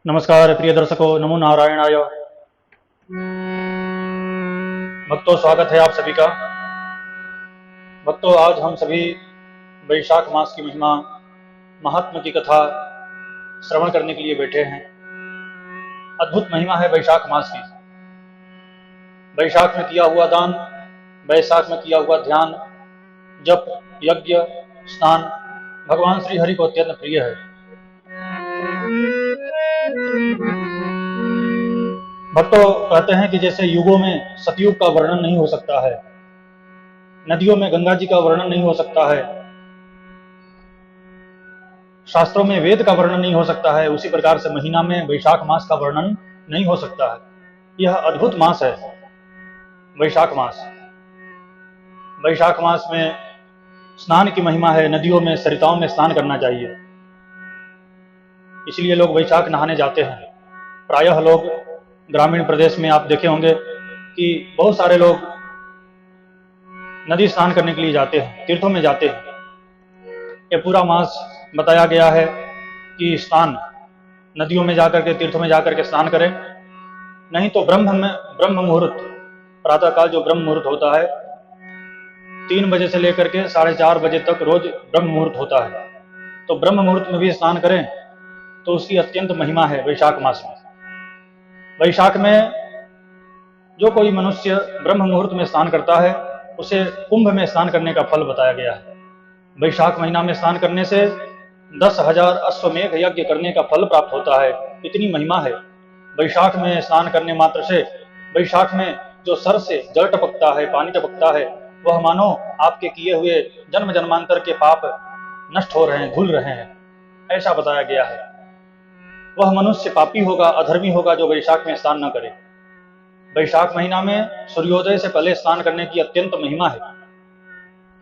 नमस्कार प्रिय दर्शकों, नमो नारायणाय। भक्तों, स्वागत है आप सभी का। भक्तों, आज हम सभी वैशाख मास की महिमा, महात्मा की कथा श्रवण करने के लिए बैठे हैं। अद्भुत महिमा है वैशाख मास की। वैशाख में किया हुआ दान, वैशाख में किया हुआ ध्यान, जप, यज्ञ, स्नान भगवान श्री हरि को अत्यंत प्रिय है। भक्तों, कहते हैं कि जैसे युगों में सतयुग का वर्णन नहीं हो सकता है, नदियों में गंगा जी का वर्णन नहीं हो सकता है, शास्त्रों में वेद का वर्णन नहीं हो सकता है, उसी प्रकार से महीना में वैशाख मास का वर्णन नहीं हो सकता है। यह अद्भुत मास है वैशाख मास। वैशाख मास में स्नान की महिमा है। नदियों में, सरिताओं में स्नान करना चाहिए, इसलिए लोग वैशाख नहाने जाते हैं। प्रायः लोग ग्रामीण प्रदेश में आप देखे होंगे कि बहुत सारे लोग नदी स्नान करने के लिए जाते हैं, तीर्थों में जाते हैं। ये पूरा मास बताया गया है कि स्नान नदियों में जाकर के, तीर्थों में जाकर के स्नान करें। नहीं तो ब्रह्म मुहूर्त, प्रातःकाल जो ब्रह्म मुहूर्त होता है, 3 बजे से लेकर के 4:30 बजे तक रोज ब्रह्म मुहूर्त होता है, तो ब्रह्म मुहूर्त में भी स्नान करें तो उसकी अत्यंत महिमा है वैशाख मास में। वैशाख में जो कोई मनुष्य ब्रह्म मुहूर्त में स्नान करता है, उसे कुंभ में स्नान करने का फल बताया गया है। वैशाख महीना में स्नान करने से 10,000 अश्वमेघ यज्ञ करने का फल प्राप्त होता है। इतनी महिमा है वैशाख में स्नान करने मात्र से। वैशाख में जो सर से जल टपकता है, पानी टपकता है, वह मानो आपके किए हुए जन्म जन्मांतर के पाप नष्ट हो रहे हैं, धुल रहे हैं, ऐसा बताया गया है। वह मनुष्य पापी होगा, अधर्मी होगा जो वैशाख में स्नान न करे। वैशाख महीना में सूर्योदय से पहले स्नान करने की अत्यंत महिमा है।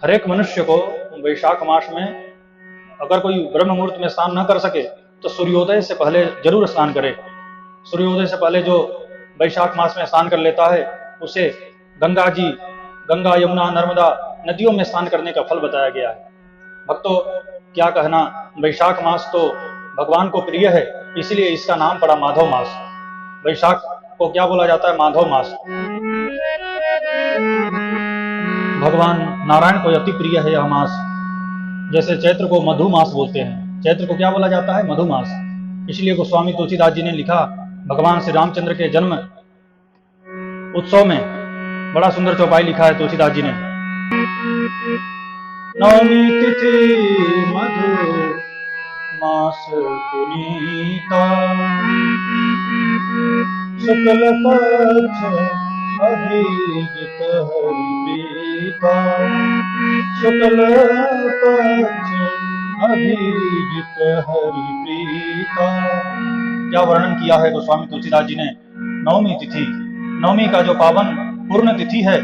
हर एक मनुष्य को वैशाख मास में, अगर कोई ब्रह्म मुहूर्त में स्नान न कर सके तो सूर्योदय से पहले जरूर स्नान करे। सूर्योदय से पहले जो वैशाख मास में स्नान कर लेता है, उसे गंगा, यमुना, नर्मदा नदियों में स्नान करने का फल बताया गया है। भक्तों, क्या कहना, वैशाख मास तो भगवान को प्रिय है, इसलिए इसका नाम पड़ा माधव मास। वैशाख को क्या बोला जाता है? माधव मास। भगवान नारायण को अति प्रिय है यह मास। जैसे चैत्र को मधु मास बोलते हैं, चैत्र को क्या बोला जाता है? मधु मास। इसलिए गोस्वामी तुलसीदास जी ने लिखा, भगवान श्री रामचंद्र के जन्म उत्सव में बड़ा सुंदर चौपाई लिखा है तुलसीदास जी ने। नवमी तिथि मधु मास पुनीता, शुक्ल पक्ष अभिजित हरि प्रीता, शुक्ल पक्ष अभिजित हरि प्रीता। क्या वर्णन किया है गोस्वामी तुलसीदास जी ने। नवमी तिथि, नवमी का जो पावन पूर्ण तिथि है,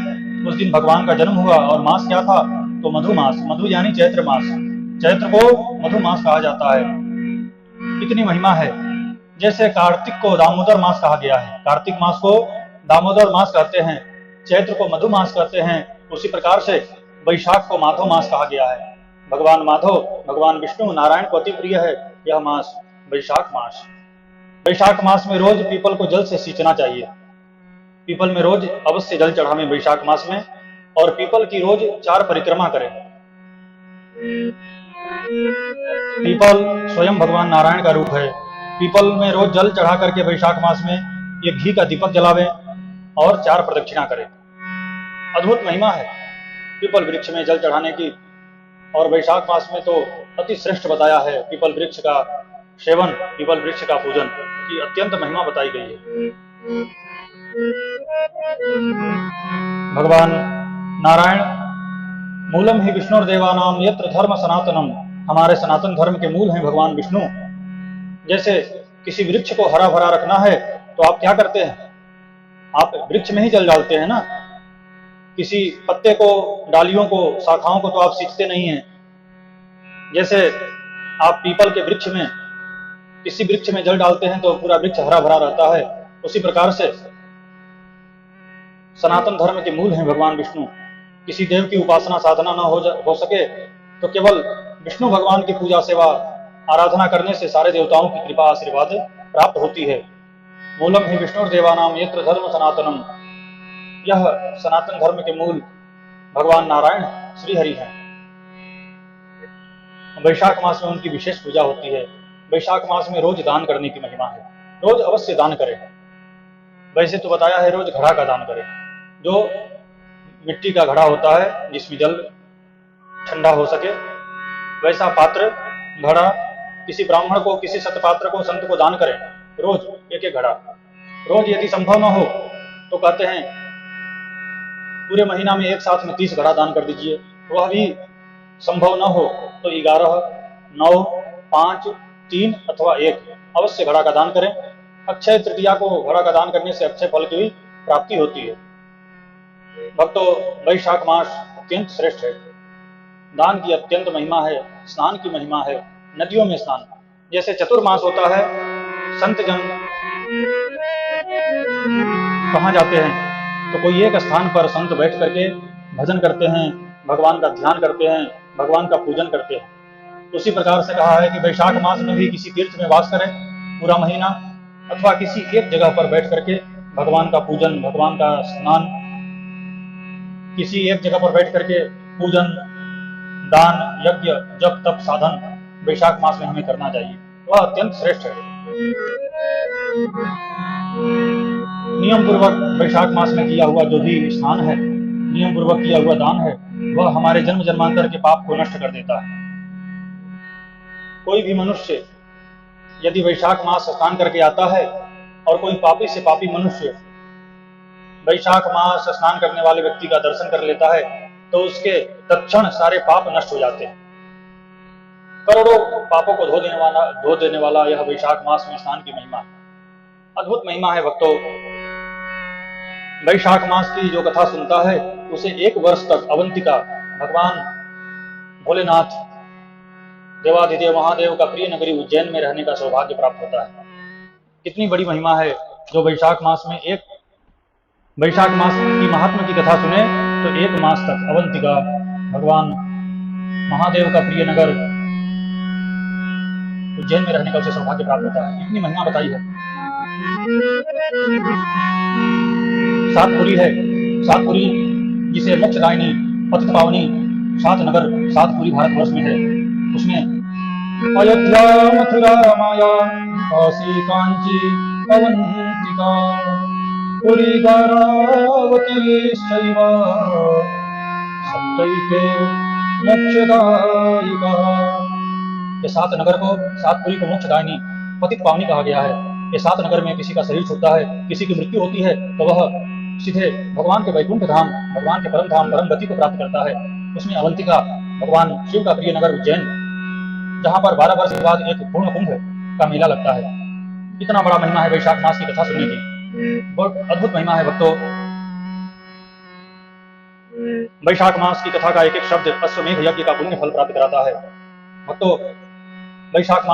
उस दिन भगवान का जन्म हुआ। और मास क्या था? तो मधु मास। मधु यानी चैत्र मास। चैत्र को मधु मास कहा जाता है। इतनी महिमा है। जैसे कार्तिक को दामोदर मास कहा गया है, कार्तिक मास को दामोदर मास कहते हैं, चैत्र को मधु मास कहते हैं, उसी प्रकार से वैशाख को माधव मास कहा गया है। भगवान माधव, भगवान विष्णु, नारायण को अति प्रिय है यह मास, वैशाख मास। वैशाख मास में रोज पीपल को जल से सींचना चाहिए। पीपल में रोज अवश्य जल चढ़ावें वैशाख मास में, और पीपल की रोज 4 परिक्रमा करें। पीपल स्वयं भगवान नारायण का रूप है। पीपल में रोज जल चढ़ा करके वैशाख मास में ये घी का दीपक जलावें और 4 प्रदक्षिणा करें। अद्भुत महिमा है पीपल वृक्ष में जल चढ़ाने की। और वैशाख मास में तो अति श्रेष्ठ बताया है पीपल वृक्ष का सेवन, पीपल वृक्ष का पूजन की अत्यंत महिमा बताई गई है। भगवान नारायण मूलम ही विष्णुर्देवानाम यत्र धर्म सनातनम, हमारे सनातन धर्म के मूल हैं भगवान विष्णु। जैसे किसी वृक्ष को हरा भरा रखना है तो आप क्या करते हैं? आप वृक्ष में ही जल डालते हैं ना। किसी पत्ते को, डालियों को, शाखाओं को तो आप सींचते नहीं हैं। जैसे आप पीपल के वृक्ष में, किसी वृक्ष में जल डालते हैं तो पूरा वृक्ष हरा भरा रहता है, उसी प्रकार से सनातन धर्म के मूल हैं भगवान विष्णु। किसी देव की उपासना साधना न हो सके तो केवल विष्णु भगवान की पूजा सेवा आराधना करने से सारे देवताओं की कृपा आशीर्वाद प्राप्त होती है। मूलम ही विष्णुर्देवानाम यत्र धर्म सनातनम, यह सनातन धर्म के मूल भगवान नारायण श्री हरि हैं। वैशाख मास में उनकी विशेष पूजा होती है। वैशाख मास में रोज दान करने की महिमा है। रोज अवश्य दान करें। वैसे तो बताया है रोज घड़ा का दान करें। जो मिट्टी का घड़ा होता है जिसमें जल ठंडा हो सके, वैसा पात्र घड़ा किसी ब्राह्मण को, किसी सतपात्र को, संत को दान करें। रोज एक एक घड़ा। रोज यदि संभव न हो तो कहते हैं पूरे महीना में एक साथ में 30 घड़ा दान कर दीजिए। वह भी संभव न हो तो 11, 9, 5, 3 अथवा 1 अवश्य घड़ा का दान करें। अक्षय तृतीया को घड़ा का दान करने से अक्षय फल की भी प्राप्ति होती है। भक्तों, वैशाख मास अत्यंत श्रेष्ठ है। दान की अत्यंत महिमा है। स्नान की महिमा है। नदियों में स्नान, जैसे चतुर्मास होता है, संत जन कहाँ जाते हैं तो कोई एक स्थान पर संत बैठ करके भजन करते हैं, भगवान का ध्यान करते हैं, भगवान का पूजन करते हैं। उसी प्रकार से कहा है कि वैशाख मास में भी किसी तीर्थ में वास करें पूरा महीना, अथवा किसी एक जगह पर बैठ करके भगवान का पूजन, भगवान का स्नान, किसी एक जगह पर बैठ करके पूजन, दान, यज्ञ, जप, तप, साधन वैशाख मास में हमें करना चाहिए। वह अत्यंत श्रेष्ठ है। नियम पूर्वक वैशाख मास में किया हुआ जो भी स्नान है, नियम पूर्वक किया हुआ दान है, वह हमारे जन्म जन्मांतर के पाप को नष्ट कर देता है। कोई भी मनुष्य यदि वैशाख मास स्नान करके आता है और कोई पापी से पापी मनुष्य वैशाख मास स्नान करने वाले व्यक्ति का दर्शन कर लेता है तो उसके तत्क्षण सारे पाप नष्ट हो जाते हैं। करोड़ों पापों को धो देने वाला यह वैशाख मास में स्नान की महिमा, अद्भुत महिमा है। भक्तों, वैशाख मास की जो कथा सुनता है उसे 1 वर्ष तक अवंतिका भगवान भोलेनाथ देवाधिदेव महादेव का प्रिय नगरी उज्जैन में रहने का सौभाग्य प्राप्त होता है। कितनी बड़ी महिमा है। जो वैशाख मास की महात्मा की कथा सुने तो 1 मास तक अवंतिका भगवान महादेव का प्रिय नगर उज्जैन में रहने का उसे सौभाग्य प्राप्त होता है। इतनी महिमा बताई है। सातपुरी है, सातपुरी जिसे मोक्षदायिनी, पतित पावनी 7 नगर, सातपुरी भारतवर्ष में है। उसमें अयोध्या, मथुरा, माया, काशी, कांची, अवंतिका, पुरी, गारावती, सप्तैके मोक्षदायिका। ये 7 नगर को, सातपुरी को मोक्षदायिनी, पतित पावनी कहा गया है। ये 7 नगर में किसी का शरीर छूटता है, किसी की मृत्यु होती है तो वह सीधे भगवान के वैकुंठ धाम, भगवान के परम धाम, परम गति को प्राप्त करता है। उसमें अवंतिका भगवान शिव का प्रिय नगर उज्जैन, जहां पर 12 वर्ष के बाद एक पूर्ण कुंभ का मेला लगता है। इतना बड़ा महिमा है वैशाख मास की कथा सुनने की, बहुत अद्भुत महिमा है। भक्तों, वैशाख मास की कथा का एक एक शब्द अश्वमेध यज्ञ का पुण्य फल प्राप्त कराता है। भक्तों, वैशाख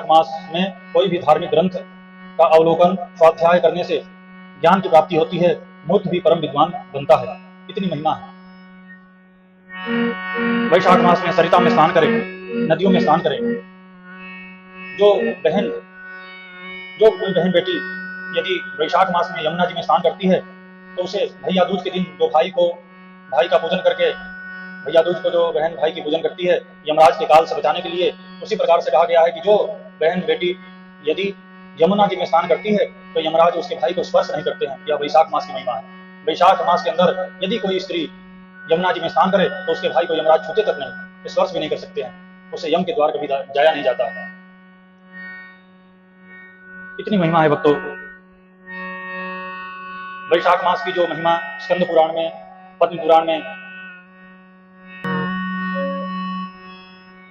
मास में कोई भी धार्मिक ग्रंथ का अवलोकन, स्वाध्याय करने से ज्ञान की प्राप्ति होती है। मूर्ख भी परम विद्वान बनता है। इतनी महिमा है। वैशाख मास में सरिता में स्नान करें, नदियों में स्नान करें। जो कोई बहन बेटी यदि वैशाख मास में यमुना जी में स्नान करती है तो उसे भैया दूज के दिन जो भाई का पूजन करके, भैया दूज को जो बहन भाई की पूजन करती है यमराज के काल से बचाने के लिए, उसी प्रकार से कहा गया है कि जो बहन बेटी यदि यमुना जी में स्नान करती है तो यमराज उसके भाई को स्पर्श नहीं करते हैं। यह वैशाख मास की महिमा है। वैशाख मास के अंदर यदि कोई स्त्री यमुना जी में स्नान करे तो उसके भाई को यमराज छूते तक नहीं, स्पर्श भी नहीं कर सकते हैं। उसे यम के द्वार कभी जाया नहीं जाता है। इतनी महिमा है भक्तों। वैशाख मास की जो महिमा स्कंद पुराण में, पद्म पुराण में,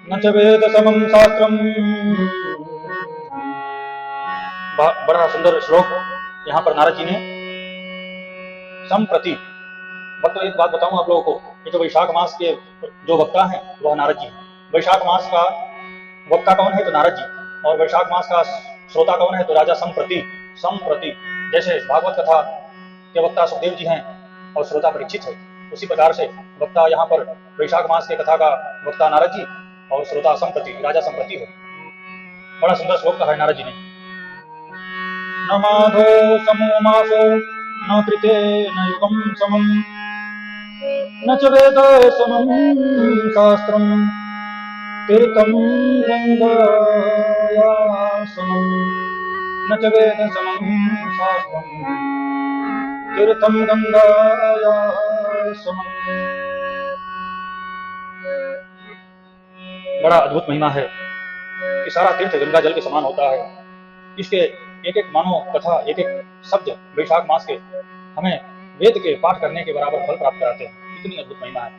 न च वेद समं शास्त्रम, बड़ा सुंदर श्लोक यहाँ पर नारद जी ने संप्रति। भक्तों, एक बात बताऊं आप लोगों को, ये जो वैशाख मास के जो वक्ता हैं वह नारद जी हैं। वैशाख मास का वक्ता कौन है तो नारद जी, और वैशाख मास का श्रोता कौन है तो राजा संप्रति। जैसे भागवत कथा के वक्ता सुखदेव जी हैं और श्रोता परीक्षित है, उसी प्रकार से वक्ता यहाँ पर वैशाख मास के कथा का वक्ता नारद जी और श्रोता संप्रति राजा संप्रति हो। बड़ा सुंदर श्लोक कहा है नारद जी ने। न माधो समो मासो न कृते न युगम समम न च वेद समम शास्त्रम तीर्थम गंगाया समम न च वेद समम शास्त्रम तीर्थम गंगाया समम। बड़ा अद्भुत महिमा है कि सारा तीर्थ गंगा जल के समान होता है। इसके एक एक मानो कथा, एक एक शब्द वैशाख मास के हमें वेद के पाठ करने के बराबर फल प्राप्त कराते हैं। इतनी अद्भुत महिमा है।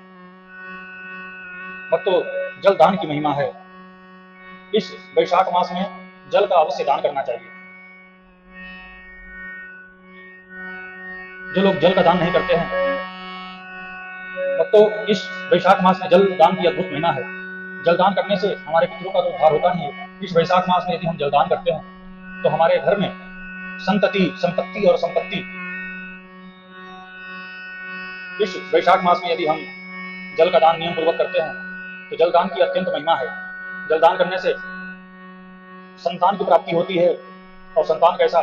भक्तों, जल दान की महिमा है। इस वैशाख मास में जल का अवश्य दान करना चाहिए। जो लोग जल का दान नहीं करते हैं, भक्तों, इस वैशाख मास में जल दान की अद्भुत महिमा है। जलदान करने से हमारे पितरों का तो उद्धार होता ही है। इस वैशाख मास में यदि हम जलदान करते हैं तो हमारे घर में संतति, संपत्ति और संपत्ति। इस वैशाख मास में यदि हम जल का दान नियम पूर्वक करते हैं तो जलदान की अत्यंत महिमा है। जलदान करने से संतान की प्राप्ति होती है। और संतान कैसा?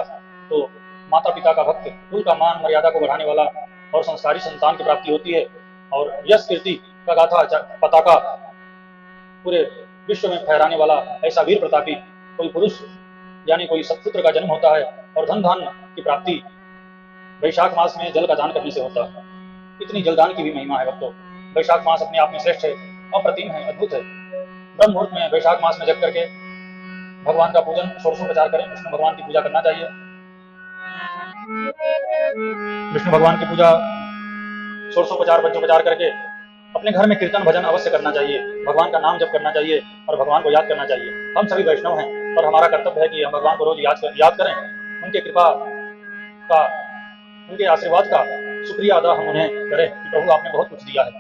तो माता पिता का भक्त, कुल का मान मर्यादा को बढ़ाने वाला और संस्कारी संतान की प्राप्ति होती है। और यश कीर्ति का गाथा पताका पूरे विश्व में फहराने वाला ऐसा वीर प्रतापी कोई पुरुष यानी कोई सत्पुत्र का जन्म होता है। और धन धान की प्राप्ति वैशाख मास में जल का दान करने से होता है। इतनी जलदान की भी महिमा है भक्तों। वैशाख मास अपने आप में श्रेष्ठ है, अप्रतिम है, अद्भुत है। ब्रह्म मुहूर्त में वैशाख मास में जग करके भगवान का पूजन, षोडशोपचार करें। विष्णु भगवान की पूजा करना चाहिए। विष्णु भगवान की पूजा, षोडशोपचार, पंचोपचार करके अपने घर में कीर्तन भजन अवश्य करना चाहिए। भगवान का नाम जप करना चाहिए और भगवान को याद करना चाहिए। हम सभी वैष्णव हैं और हमारा कर्तव्य है कि हम भगवान को रोज याद करें। उनके कृपा का, उनके आशीर्वाद का शुक्रिया अदा हम उन्हें करें कि प्रभु आपने बहुत कुछ दिया है,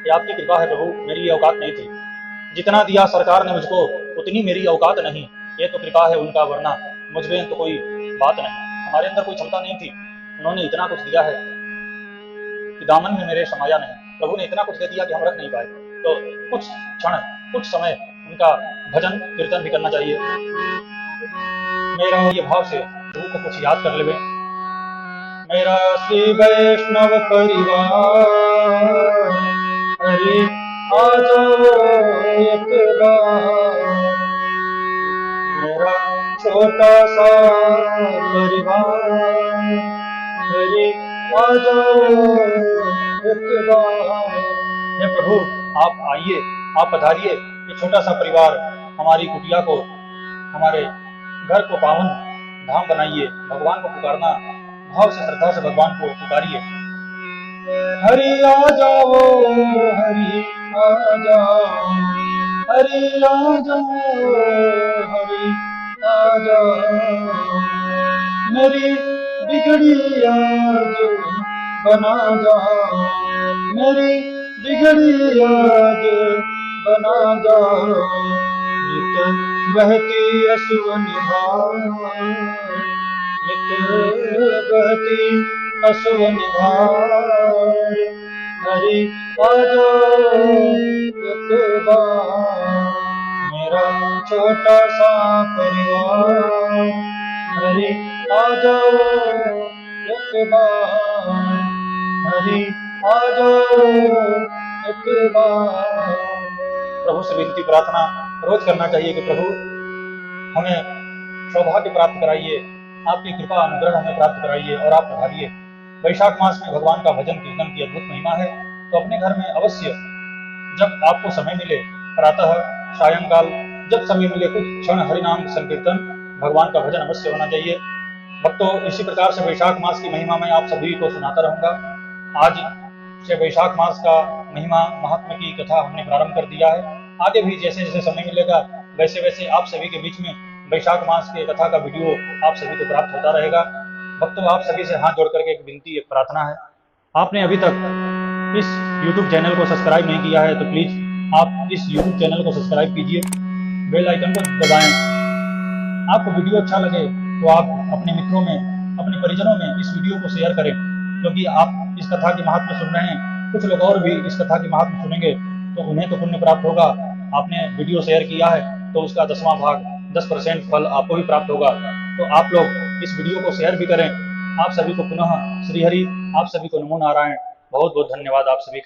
ये आपकी कृपा है प्रभु, मेरी ये औकात नहीं थी। जितना दिया सरकार ने मुझको उतनी मेरी औकात नहीं, ये तो कृपा है उनका, वरना मुझ में तो कोई बात नहीं। हमारे अंदर कोई क्षमता नहीं थी, उन्होंने इतना कुछ दिया है कि दामन में मेरे समाया नहीं। प्रभु ने इतना कुछ दे दिया कि हम रख नहीं पाए। तो कुछ क्षण, कुछ समय उनका भजन कीर्तन भी करना चाहिए। मेरा ये भाव से प्रभु को कुछ याद कर लेवे। मेरा श्री वैष्णव परिवार, अरे आ जाओ एक बार। मेरा छोटा सा परिवार, अरे आ जाओ एक बार। हे प्रभु, आप आइए, आप पधारिए। ये छोटा सा परिवार हमारी कुटिया को, हमारे घर को पावन धाम बनाइए। भगवान को पुकारना, भाव से श्रद्धा से भगवान को पुकारिए। हरि आ जाओ, हरि आ जाओ, हरि आ जाओ, हरि आ जाओ। मेरी बिगड़ी आज बना जाओ, मेरी बिगड़ी आज बना जाओ। नित बहती असुवन धार, नित बहती असुवन धार। हरि आ जाओ एक बार। मेरा छोटा सा परिवार, हरि आ जाओ एक बार। हरि आ जाओ एक बार। प्रभु से विनती प्रार्थना रोज करना चाहिए कि प्रभु हमें सौभाग्य प्राप्त कराइए, आपकी कृपा अनुग्रह हमें प्राप्त कराइए और आप पधारिए। वैशाख मास में भगवान का भजन कीर्तन की अद्भुत महिमा है। तो अपने घर में अवश्य जब आपको समय मिले, प्रातः सायंकाल जब समय मिले, कुछ क्षण हरिनाम संकीर्तन, भगवान का भजन अवश्य होना चाहिए। भक्तों, इसी प्रकार से वैशाख मास की महिमा मैं आप सभी को सुनाता रहूंगा। आज से वैशाख मास का महिमा महात्मा की कथा हमने प्रारंभ कर दिया है। आगे भी जैसे जैसे समय मिलेगा वैसे वैसे आप सभी के बीच में वैशाख मास के कथा का वीडियो आप सभी को प्राप्त होता रहेगा। भक्तों, आप सभी से हाथ जोड़ करके एक विनती, एक प्रार्थना है। आपने अभी तक इस YouTube चैनल को सब्सक्राइब नहीं किया है तो प्लीज आप इस YouTube चैनल को सब्सक्राइब कीजिए, बेल आइकन को दबाएं। आपको वीडियो अच्छा लगे तो आप अपने मित्रों में, अपने परिजनों में इस वीडियो को शेयर करें, क्योंकि आप इस कथा की महात्मा सुन रहे हैं, कुछ लोग और भी इस कथा की महात्मा सुनेंगे तो उन्हें तो पुण्य प्राप्त होगा, आपने वीडियो शेयर किया है तो उसका 10वां भाग 10% फल आपको भी प्राप्त होगा। तो आप लोग इस वीडियो को शेयर भी करें। आप सभी को पुनः श्रीहरि, आप सभी को नमो नारायण। बहुत बहुत धन्यवाद आप सभी का।